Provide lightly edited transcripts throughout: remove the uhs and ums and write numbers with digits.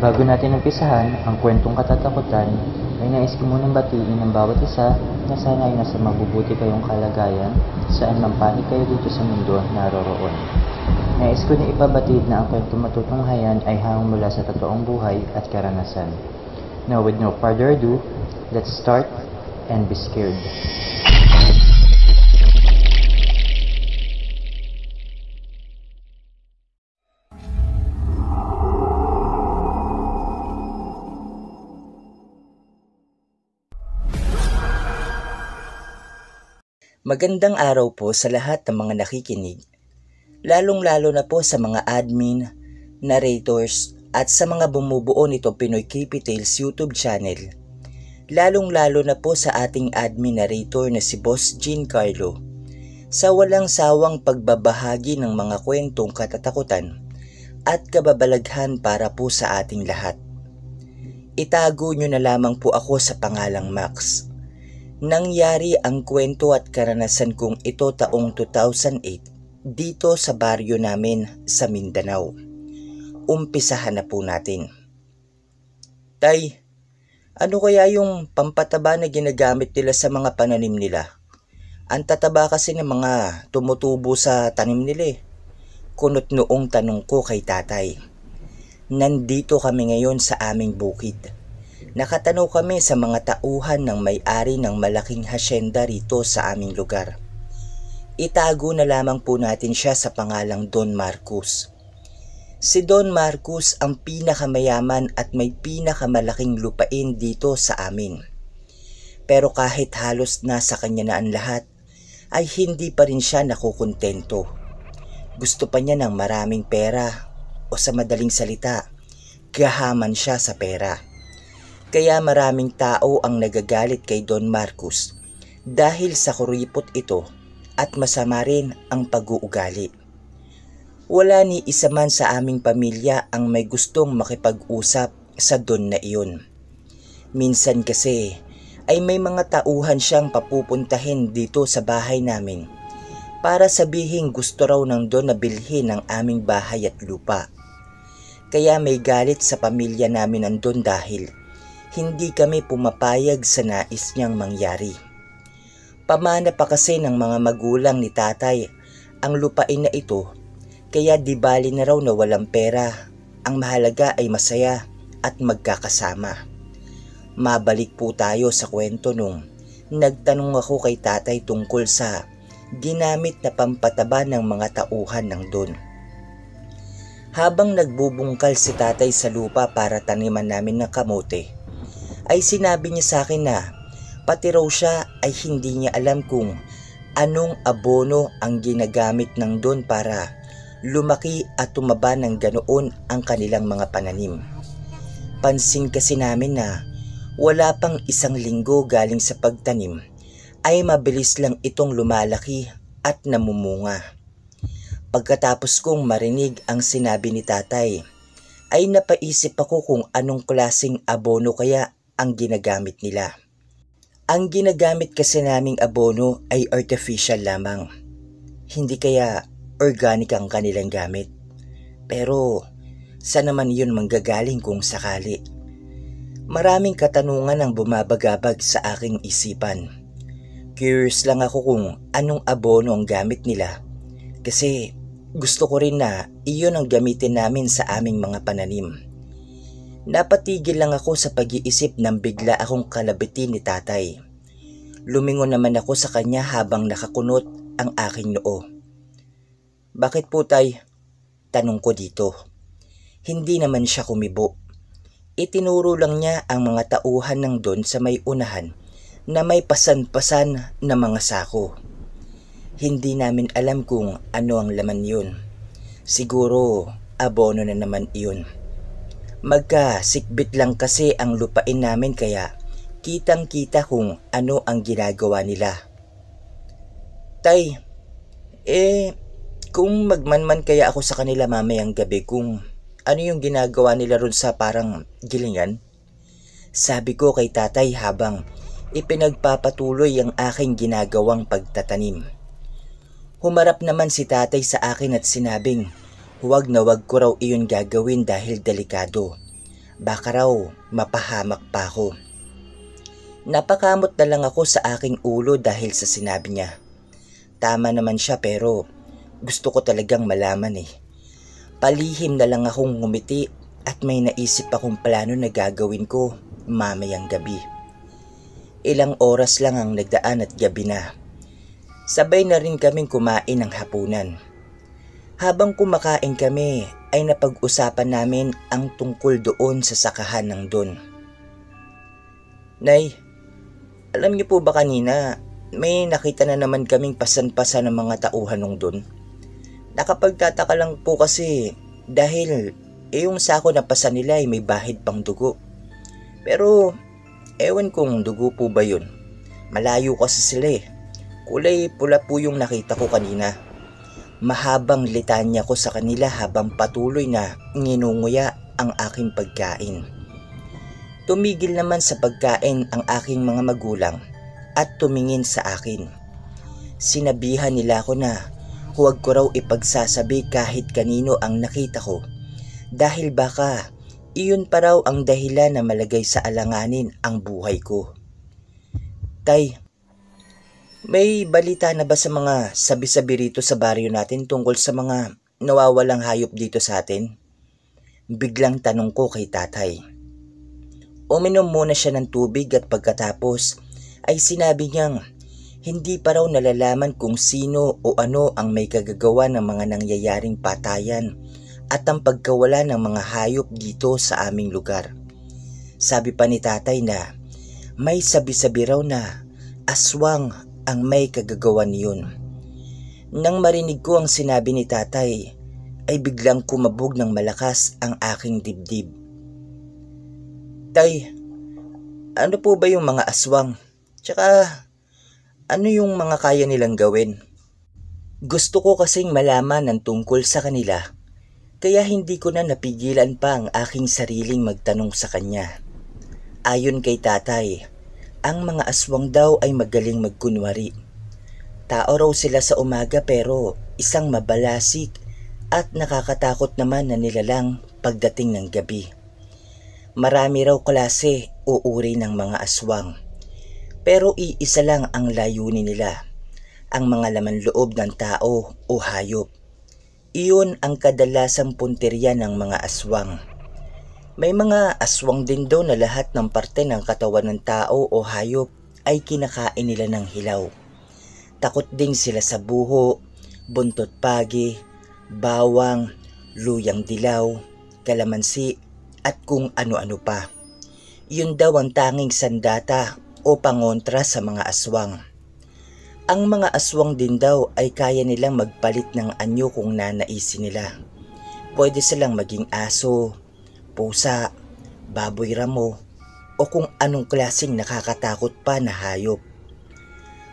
Bago natin umpisahan ang kwentong katatakutan, ay nais ko munang batiin ng bawat isa na sana ay nasa mabubuti kayong kalagayan saan man panig kayo dito sa mundo naroroon. Nais ko na ipabatid na ang kwentong matutunghayan ay hanggang mula sa totoong buhay at karanasan. Now with no further ado, let's start and be scared. Magandang araw po sa lahat ng mga nakikinig, lalong-lalo na po sa mga admin, narrators at sa mga bumubuo nito Pinoy Creepy Tales YouTube channel. Lalong-lalo na po sa ating admin narrator na si Boss Giancarlo sa walang sawang pagbabahagi ng mga kwentong katatakutan at kababalaghan para po sa ating lahat. Itago nyo na lamang po ako sa pangalang Max. Nangyari ang kwento at karanasan kong ito taong 2008 dito sa baryo namin sa Mindanao. Umpisahan na po natin. Tay, ano kaya yung pampataba na ginagamit nila sa mga pananim nila? Ang tataba kasi ng mga tumutubo sa tanim nila eh. Kunot noong tanong ko kay tatay. Nandito kami ngayon sa aming bukid. Nakatanaw kami sa mga tauhan ng may-ari ng malaking hasyenda rito sa aming lugar. Itago na lamang po natin siya sa pangalang Don Marcos. Si Don Marcos ang pinakamayaman at may pinakamalaking lupain dito sa amin. Pero kahit halos nasa kanya na ang lahat, ay hindi pa rin siya nakukontento. Gusto pa niya ng maraming pera o sa madaling salita, gahaman siya sa pera. Kaya maraming tao ang nagagalit kay Don Marcos dahil sa kuripot ito at masama rin ang pag-uugali. Wala ni isa man sa aming pamilya ang may gustong makipag-usap sa Don na iyon. Minsan kasi ay may mga tauhan siyang papupuntahin dito sa bahay namin para sabihin gusto raw ng Don na bilhin ang aming bahay at lupa. Kaya may galit sa pamilya namin ang Don dahil hindi kami pumapayag sa nais niyang mangyari. Pamana pa kasi ng mga magulang ni tatay ang lupain na ito, kaya di bali na raw na walang pera. Ang mahalaga ay masaya at magkakasama. Mabalik po tayo sa kwento nung nagtanong ako kay tatay tungkol sa ginamit na pampataba ng mga tauhan ng Don. Habang nagbubungkal si tatay sa lupa para taniman namin ng kamote, ay sinabi niya sa akin na pati raw siya ay hindi niya alam kung anong abono ang ginagamit ng Don para lumaki at tumaba ng ganoon ang kanilang mga pananim. Pansin kasi namin na wala pang isang linggo galing sa pagtanim ay mabilis lang itong lumalaki at namumunga. Pagkatapos kong marinig ang sinabi ni tatay, ay napaisip ako kung anong klaseng abono kaya ang ginagamit nila. Ang ginagamit kasi naming abono ay artificial lamang. Hindi kaya organic ang kanilang gamit. Pero saan naman yun manggagaling kung sakali? Maraming katanungan ang bumabagabag sa aking isipan. Curious lang ako kung anong abono ang gamit nila. Kasi gusto ko rin na iyon ang gamitin namin sa aming mga pananim. Napatigil lang ako sa pag-iisip nang bigla akong kalabitin ni tatay. Lumingon naman ako sa kanya habang nakakunot ang aking noo. Bakit po tay? Tanong ko dito. Hindi naman siya kumibo. Itinuro lang niya ang mga tauhan ng Don sa may unahan na may pasan-pasan na mga sako. Hindi namin alam kung ano ang laman yun. Siguro abono na naman iyon. Magkasikbit lang kasi ang lupain namin kaya kitang-kita kung ano ang ginagawa nila. Tay, kung magmanman kaya ako sa kanila mamayang gabi kung ano yung ginagawa nila ron sa parang gilingan? Sabi ko kay tatay habang ipinagpapatuloy ang aking ginagawang pagtatanim. Humarap naman si tatay sa akin at sinabing huwag na huwag ko raw iyon gagawin dahil delikado. Baka raw mapahamak pa ako. Napakamot na lang ako sa aking ulo dahil sa sinabi niya. Tama naman siya pero gusto ko talagang malaman eh. Palihim na lang akong ngumiti at may naisip akong plano na gagawin ko mamayang gabi. Ilang oras lang ang nagdaan at gabi na. Sabay na rin kaming kumain ng hapunan. Habang kumakain kami ay napag-usapan namin ang tungkol doon sa sakahan ng Don. Nay, alam niyo po ba kanina may nakita na naman kaming pasan-pasan ng mga tauhan ng Don? Nakapagtataka lang po kasi dahil yung sako na pasan nila ay may bahid pang dugo. Pero ewan kung dugo po ba yun. Malayo kasi sila eh. Kulay pula po yung nakita ko kanina. Mahabang litanya ko sa kanila habang patuloy na nginunguya ang aking pagkain. Tumigil naman sa pagkain ang aking mga magulang at tumingin sa akin. Sinabihan nila ako na huwag ko raw ipagsasabi kahit kanino ang nakita ko dahil baka iyon pa raw ang dahilan na malagay sa alanganin ang buhay ko. Tay, may balita na ba sa mga sabi-sabi rito sa baryo natin tungkol sa mga nawawalang hayop dito sa atin? Biglang tanong ko kay tatay. Uminom muna siya ng tubig at pagkatapos ay sinabi niyang hindi pa raw nalalaman kung sino o ano ang may kagagawa ng mga nangyayaring patayan at ang pagkawala ng mga hayop dito sa aming lugar. Sabi pa ni tatay na may sabi-sabi raw na aswang ang may kagagawa niyon. Nang marinig ko ang sinabi ni tatay ay biglang kumabog ng malakas ang aking dibdib. Tay, ano po ba yung mga aswang? Tsaka ano yung mga kaya nilang gawin? Gusto ko kasing malaman ang tungkol sa kanila, kaya hindi ko na napigilan pa ang aking sariling magtanong sa kanya. Ayon kay tatay, ang mga aswang daw ay magaling magkunwari. Tao raw sila sa umaga pero isang mabalasik at nakakatakot naman na nilalang pagdating ng gabi. Marami raw klase o uri ng mga aswang. Pero iisa lang ang layunin nila, ang mga laman loob ng tao o hayop. Iyon ang kadalasang punteriya ng mga aswang. May mga aswang din daw na lahat ng parte ng katawan ng tao o hayop ay kinakain nila ng hilaw. Takot din sila sa buho, buntot pagi, bawang, luyang dilaw, kalamansi at kung ano-ano pa. Yun daw ang tanging sandata o pangontra sa mga aswang. Ang mga aswang din daw ay kaya nilang magpalit ng anyo kung nanaisin nila. Pwede silang maging aso, pusa, baboy ramo, o kung anong klaseng nakakatakot pa na hayop.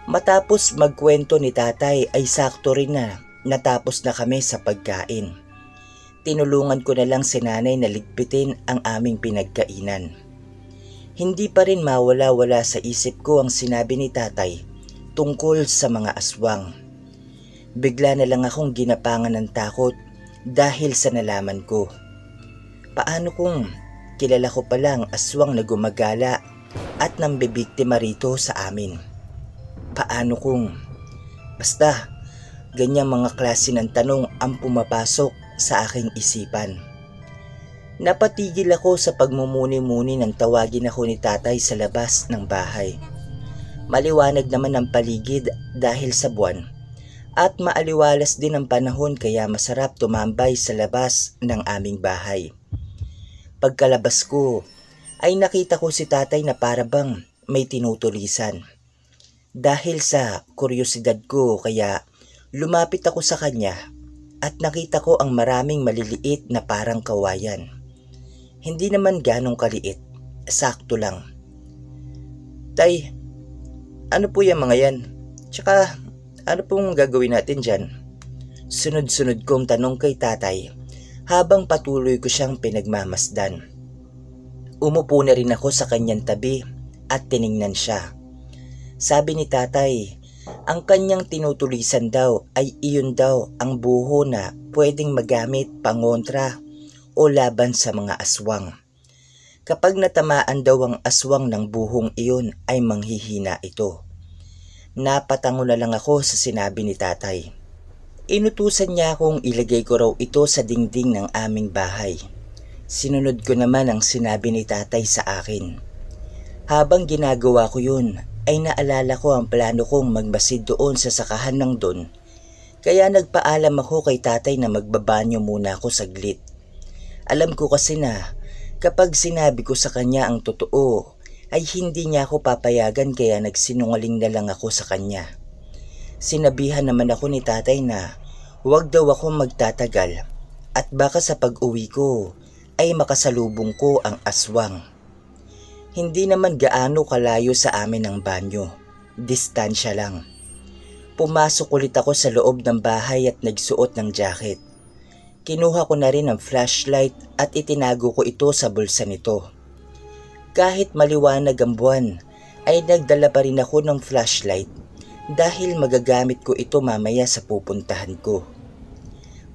Matapos magkwento ni tatay ay sakto rin na natapos na kami sa pagkain. Tinulungan ko na lang si nanay na ligpitin ang aming pinagkainan. Hindi pa rin mawala-wala sa isip ko ang sinabi ni tatay tungkol sa mga aswang. Bigla na lang akong ginapangan ng takot dahil sa nalaman ko. Paano kung kilala ko palang aswang na gumagala at nambibiktima rito sa amin? Paano kung basta ganyang mga klase ng tanong ang pumapasok sa aking isipan. Napatigil ako sa pagmumuni-muni nang tawagin ako ni tatay sa labas ng bahay. Maliwanag naman ang paligid dahil sa buwan at maaliwalas din ang panahon kaya masarap tumambay sa labas ng aming bahay. Pagkalabas ko ay nakita ko si tatay na parabang may tinutulisan. Dahil sa kuryosidad ko kaya lumapit ako sa kanya at nakita ko ang maraming maliliit na parang kawayan. Hindi naman ganong kaliit, sakto lang. Tay, ano po yung mga yan? Tsaka ano pong gagawin natin dyan? Sunod-sunod kong tanong kay tatay habang patuloy ko siyang pinagmamasdan. Umupo na rin ako sa kanyang tabi at tiningnan siya. Sabi ni tatay, ang kanyang tinutulisan daw ay iyon daw ang buho na pwedeng magamit pangontra o laban sa mga aswang. Kapag natamaan daw ang aswang ng buhong iyon ay manghihina ito. Napatango na lang ako sa sinabi ni tatay. Inutusan niya akong ilagay ko raw ito sa dingding ng aming bahay. Sinunod ko naman ang sinabi ni tatay sa akin. Habang ginagawa ko yun, ay naalala ko ang plano kong magmasid doon sa sakahan ng Don. Kaya nagpaalam ako kay tatay na magbabanyo muna ako saglit. Alam ko kasi na kapag sinabi ko sa kanya ang totoo, ay hindi niya ako papayagan kaya nagsinungaling na lang ako sa kanya. Sinabihan naman ako ni tatay na huwag daw ako magtatagal at baka sa pag-uwi ko ay makasalubong ko ang aswang. Hindi naman gaano kalayo sa amin ang banyo, distansya lang. Pumasok ulit ako sa loob ng bahay at nagsuot ng jacket. Kinuha ko na rin ang flashlight at itinago ko ito sa bulsa nito. Kahit maliwanag ang buwan, ay nagdala pa rin ako ng flashlight dahil magagamit ko ito mamaya sa pupuntahan ko.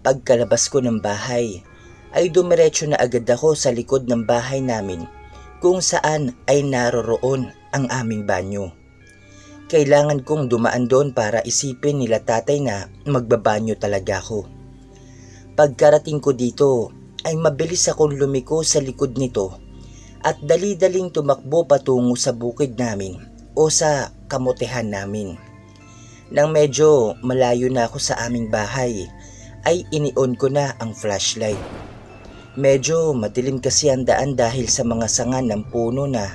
Pagkalabas ko ng bahay, ay dumiretso na agad ako sa likod ng bahay namin kung saan ay naroroon ang aming banyo. Kailangan kong dumaan doon para isipin nila tatay na magbabanyo talaga ako. Pagkarating ko dito ay mabilis akong lumiko sa likod nito at dali-daling tumakbo patungo sa bukid namin o sa kamotehan namin. Nang medyo malayo na ako sa aming bahay ay inion ko na ang flashlight. Medyo madilim kasi ang daan dahil sa mga sanga ng puno na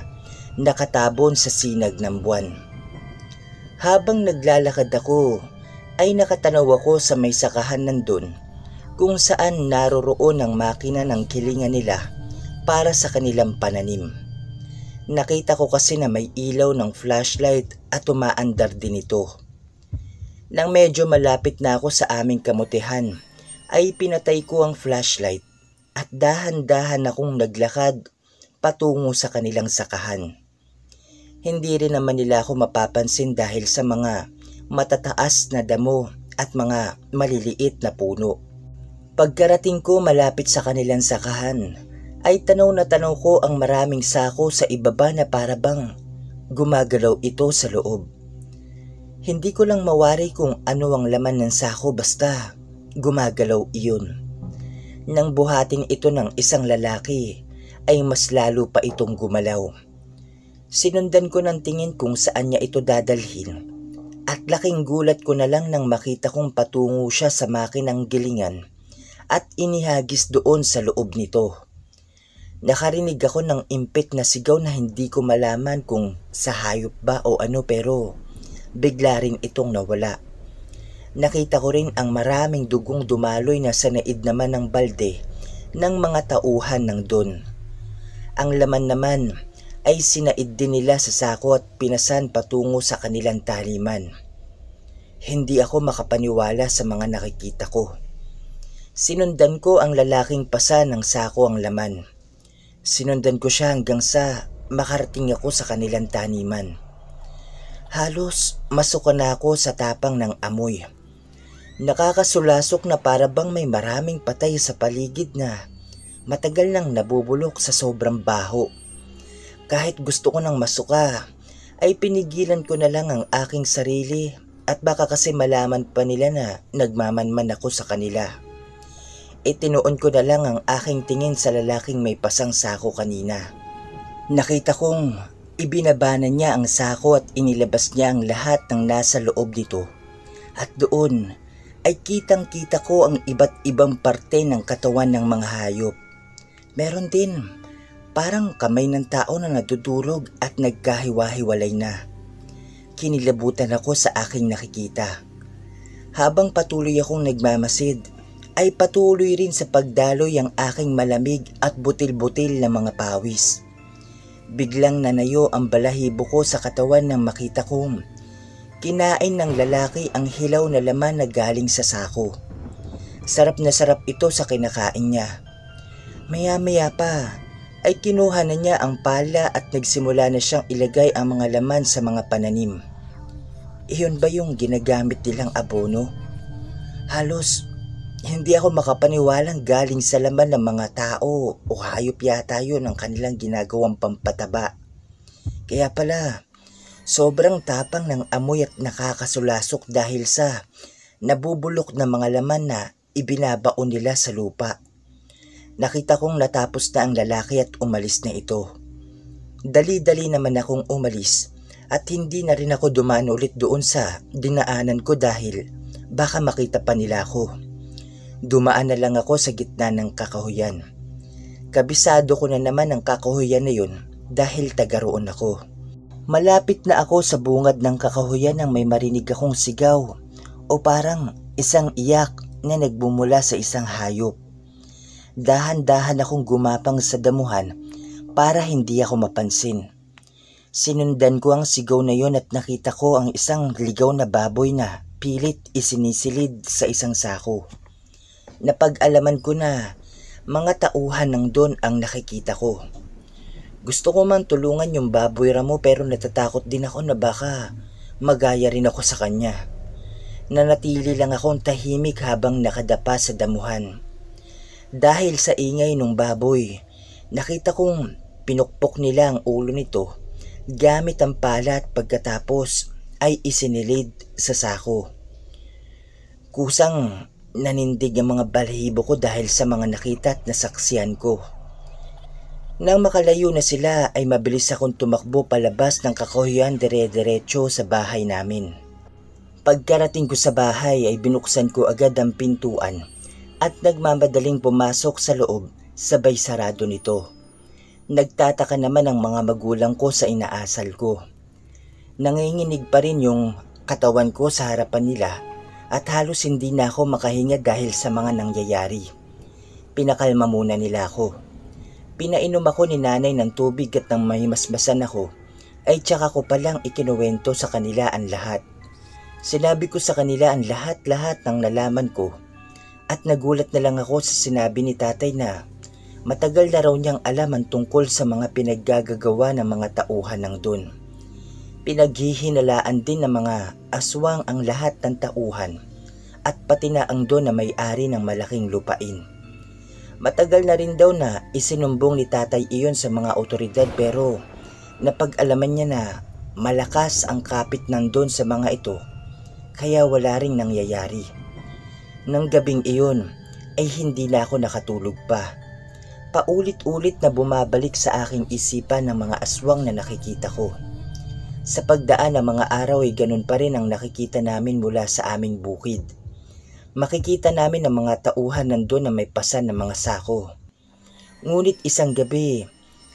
nakatabon sa sinag ng buwan. Habang naglalakad ako ay nakatanaw ako sa may sakahan nandun kung saan naroroon ang makina ng kilingan nila para sa kanilang pananim. Nakita ko kasi na may ilaw ng flashlight at umaandar din ito. Nang medyo malapit na ako sa aming kamutehan ay pinatay ko ang flashlight at dahan-dahan akong naglakad patungo sa kanilang sakahan. Hindi rin naman nila ako mapapansin dahil sa mga matataas na damo at mga maliliit na puno. Pagkarating ko malapit sa kanilang sakahan, ay tanaw na tanaw ko ang maraming sako sa ibaba na parabang gumagalaw ito sa loob. Hindi ko lang mawari kung ano ang laman ng sako basta gumagalaw iyon. Nang buhatin ito ng isang lalaki ay mas lalo pa itong gumalaw. Sinundan ko ng tingin kung saan niya ito dadalhin at laking gulat ko na lang nang makita kong patungo siya sa makinang gilingan at inihagis doon sa loob nito. Nakarinig ako ng impit na sigaw na hindi ko malaman kung sa hayop ba o ano pero bigla rin itong nawala. Nakita ko rin ang maraming dugong dumaloy na sa naid naman ng balde ng mga tauhan ng Don. Ang laman naman ay sinaid din nila sa sako at pinasan patungo sa kanilang taliman. Hindi ako makapaniwala sa mga nakikita ko. Sinundan ko ang lalaking pasa ng sako ang laman. Sinundan ko siya hanggang sa makarating ako sa kanilang taniman. Halos masuka na ako sa tapang ng amoy. Nakakasulasok na parabang may maraming patay sa paligid na matagal nang nabubulok sa sobrang baho. Kahit gusto ko nang masuka, ay pinigilan ko na lang ang aking sarili at baka kasi malaman pa nila na nagmamanman ako sa kanila. Itinuon ko na lang ang aking tingin sa lalaking may pasang sako kanina. Nakita kong ibinabanan niya ang sako at inilabas niya ang lahat ng nasa loob nito. At doon ay kitang-kita ko ang iba't ibang parte ng katawan ng mga hayop. Meron din parang kamay ng tao na nadudurog at nagkahiwa-hiwalay na. Kinilabutan ako sa aking nakikita. Habang patuloy akong nagmamasid, ay patuloy rin sa pagdaloy ang aking malamig at butil-butil na mga pawis. Biglang nanayo ang balahibo ko sa katawan nang makita kong kinain ng lalaki ang hilaw na laman na galing sa sako. Sarap na sarap ito sa kinakain niya. Maya-maya pa ay kinuha na niya ang pala at nagsimula na siyang ilagay ang mga laman sa mga pananim. Iyon ba yung ginagamit nilang abono? Halos Hindi ako makapaniwalang galing sa laman ng mga tao o hayop yata yun ang kanilang ginagawang pampataba. Kaya pala, sobrang tapang ng amoy at nakakasulasok dahil sa nabubulok na mga laman na ibinabaon nila sa lupa. Nakita kong natapos na ang lalaki at umalis na ito. Dali-dali naman akong umalis at hindi na rin ako dumaan ulit doon sa dinaanan ko dahil baka makita pa nila ako. Dumaan na lang ako sa gitna ng kakahuyan. Kabisado ko na naman ang kakahuyan na yun dahil taga roon ako. Malapit na ako sa bungad ng kakahuyan nang may marinig akong sigaw o parang isang iyak na nagbumula sa isang hayop. Dahan-dahan akong gumapang sa damuhan para hindi ako mapansin. Sinundan ko ang sigaw na yon at nakita ko ang isang ligaw na baboy na pilit isinisilid sa isang sako. Napag-alaman ko na mga tauhan ng don ang nakikita ko. Gusto ko man tulungan yung baboy ramo pero natatakot din ako na baka magaya rin ako sa kanya. Nanatili lang akong tahimik habang nakadapa sa damuhan. Dahil sa ingay ng baboy, nakita kong pinukpok nila ang ulo nito gamit ang pala at pagkatapos ay isinilid sa sako. Kusang nanindig ang mga balahibo ko dahil sa mga nakita at nasaksihan ko. Nang makalayo na sila ay mabilis akong tumakbo palabas ng kakahuyan dire-diretso sa bahay namin. Pagkarating ko sa bahay ay binuksan ko agad ang pintuan at nagmamadaling pumasok sa loob sabay sarado nito. Nagtataka naman ang mga magulang ko sa inaasal ko. Nanginginig pa rin yung katawan ko sa harapan nila at halos hindi na ako makahinga dahil sa mga nangyayari. Pinakalma muna nila ako. Pinainom ako ni nanay ng tubig at nang mahimasmasan ako, ay tsaka ko palang ikinuwento sa kanila ang lahat. Sinabi ko sa kanila ang lahat-lahat ng nalaman ko at nagulat na lang ako sa sinabi ni tatay na matagal na raw niyang alam ang tungkol sa mga pinaggagawa ng mga tauhan ng dun. Pinaghihinalaan din ng mga aswang ang lahat ng tauhan at pati na ang doon na may-ari ng malaking lupain. Matagal na rin daw na isinumbong ni tatay iyon sa mga otoridad pero napag-alaman niya na malakas ang kapit ng doon sa mga ito kaya wala ring nangyayari. Nang gabing iyon ay hindi na ako nakatulog pa. Paulit-ulit na bumabalik sa aking isipan ng mga aswang na nakikita ko. Sa pagdaan ng mga araw ay ganun pa rin ang nakikita namin mula sa aming bukid. Makikita namin ang mga tauhan nandun na may pasan ng mga sako. Ngunit isang gabi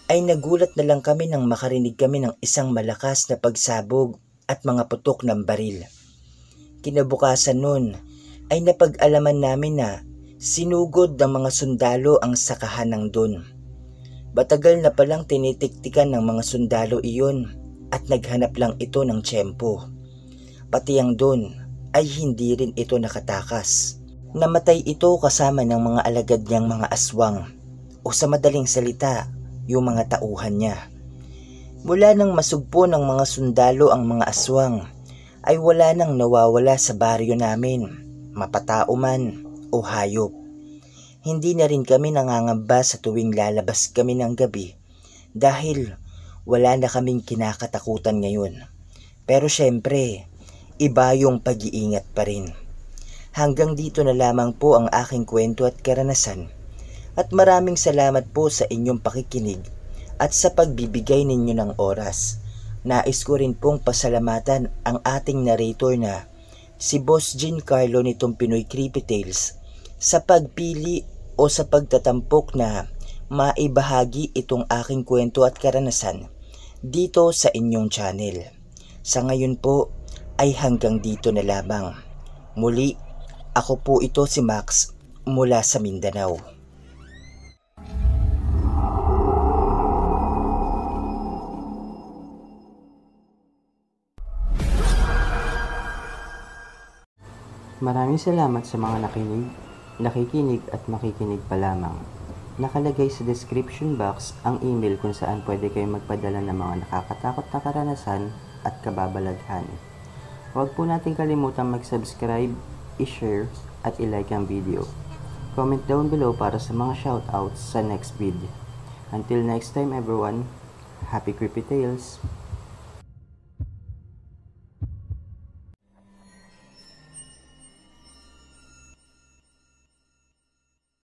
ay nagulat na lang kami nang makarinig kami ng isang malakas na pagsabog at mga putok ng baril. Kinabukasan nun ay napag-alaman namin na sinugod ng mga sundalo ang sakahan ng dun. Matagal na palang tinitiktikan ng mga sundalo iyon at naghanap lang ito ng tiyempo. Pati ang dun ay hindi rin ito nakatakas. Namatay ito kasama ng mga alagad niyang mga aswang o sa madaling salita, yung mga tauhan niya. Mula nang masugpo ng mga sundalo ang mga aswang ay wala nang nawawala sa baryo namin, mapatao man o hayop. Hindi na rin kami nangangamba sa tuwing lalabas kami ng gabi dahil wala na kaming kinakatakutan ngayon. Pero syempre, iba yung pag-iingat pa rin. Hanggang dito na lamang po ang aking kwento at karanasan. At maraming salamat po sa inyong pakikinig at sa pagbibigay ninyo ng oras. Nais ko rin pong pasalamatan ang ating narrator na si Boss Giancarlo nitong Pinoy Creepy Tales sa pagpili o sa pagtatampok na maibahagi itong aking kwento at karanasan dito sa inyong channel. Sa ngayon po ay hanggang dito na lamang. Muli, ako po ito si Max mula sa Mindanao. Maraming salamat sa mga nakikinig at makikinig pa lamang. Nakalagay sa description box ang email kung saan pwede kayong magpadala ng mga nakakatakot na karanasan at kababalaghan. Huwag po natin kalimutan mag-subscribe, i-share at i-like ang video. Comment down below para sa mga shoutouts sa next video. Until next time everyone, happy creepy tales!